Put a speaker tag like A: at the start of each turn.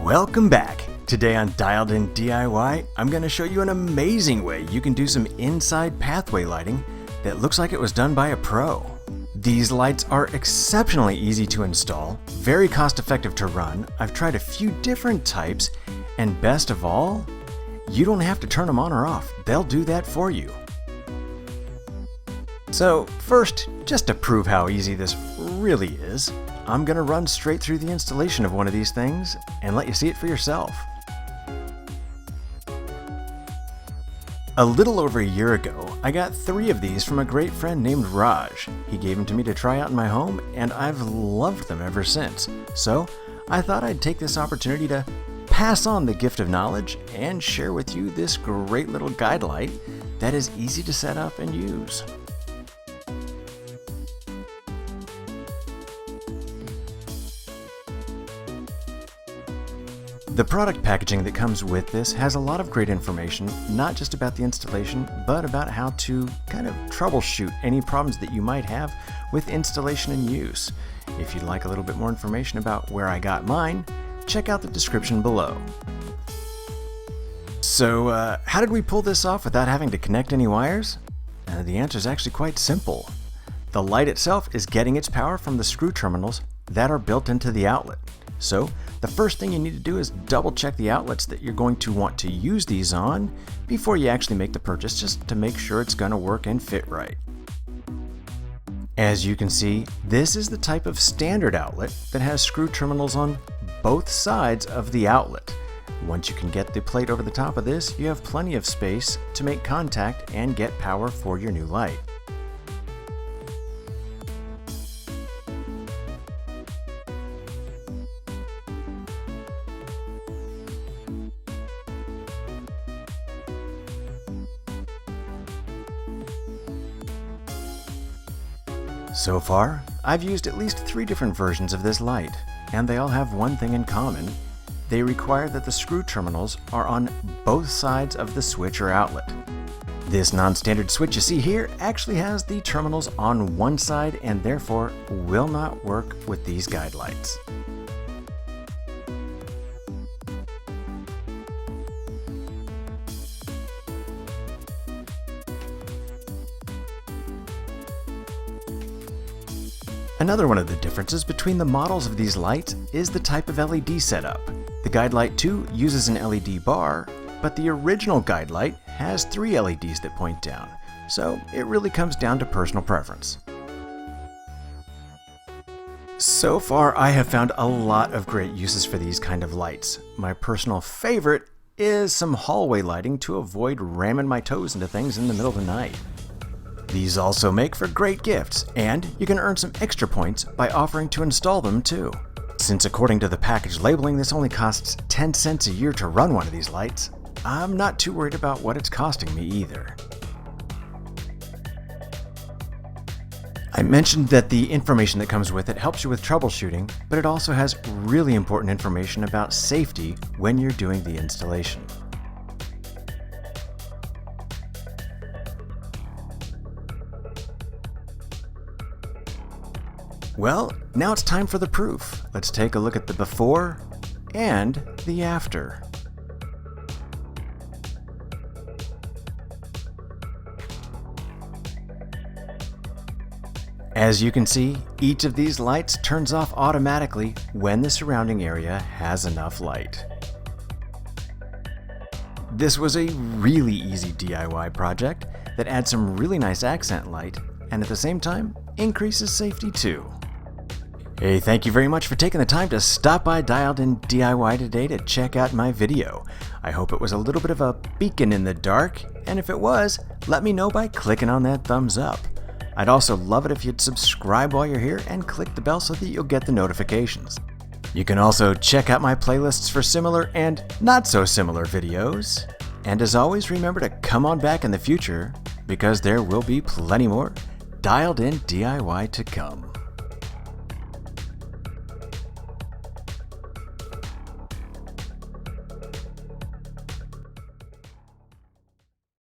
A: Welcome back! Today on Dialed In DIY, I'm going to show you an amazing way you can do some inside pathway lighting that looks like it was done by a pro. These lights are exceptionally easy to install, very cost effective to run. I've tried a few different types, and best of all, you don't have to turn them on or off. They'll do that for you. So first, just to prove how easy this really is, I'm going to run straight through the installation of one of these things and let you see it for yourself. A little over a year ago, I got 3 of these from a great friend named Raj. He gave them to me to try out in my home, and I've loved them ever since. So I thought I'd take this opportunity to pass on the gift of knowledge and share with you this great little guide light that is easy to set up and use. The product packaging that comes with this has a lot of great information, not just about the installation, but about how to kind of troubleshoot any problems that you might have with installation and use. If you'd like a little bit more information about where I got mine, check out the description below. So, how did we pull this off without having to connect any wires? The answer is actually quite simple. The light itself is getting its power from the screw terminals that are built into the outlet. So the first thing you need to do is double check the outlets that you're going to want to use these on before you actually make the purchase, just to make sure it's going to work and fit right. As you can see, this is the type of standard outlet that has screw terminals on both sides of the outlet. Once you can get the plate over the top of this, you have plenty of space to make contact and get power for your new light. So far, I've used at least 3 different versions of this light, and they all have one thing in common. They require that the screw terminals are on both sides of the switch or outlet. This non-standard switch you see here actually has the terminals on one side and therefore will not work with these guide lights. Another one of the differences between the models of these lights is the type of LED setup. The Guidelight 2 uses an LED bar, but the original Guidelight has 3 LEDs that point down, so it really comes down to personal preference. So far, I have found a lot of great uses for these kind of lights. My personal favorite is some hallway lighting to avoid ramming my toes into things in the middle of the night. These also make for great gifts, and you can earn some extra points by offering to install them too. Since according to the package labeling this only costs 10 cents a year to run one of these lights, I'm not too worried about what it's costing me either. I mentioned that the information that comes with it helps you with troubleshooting, but it also has really important information about safety when you're doing the installation. Well, now it's time for the proof. Let's take a look at the before and the after. As you can see, each of these lights turns off automatically when the surrounding area has enough light. This was a really easy DIY project that adds some really nice accent light and at the same time increases safety too. Hey, thank you very much for taking the time to stop by Dialed In DIY today to check out my video. I hope it was a little bit of a beacon in the dark, and if it was, let me know by clicking on that thumbs up. I'd also love it if you'd subscribe while you're here and click the bell so that you'll get the notifications. You can also check out my playlists for similar and not so similar videos. And as always, remember to come on back in the future, because there will be plenty more Dialed In DIY to come.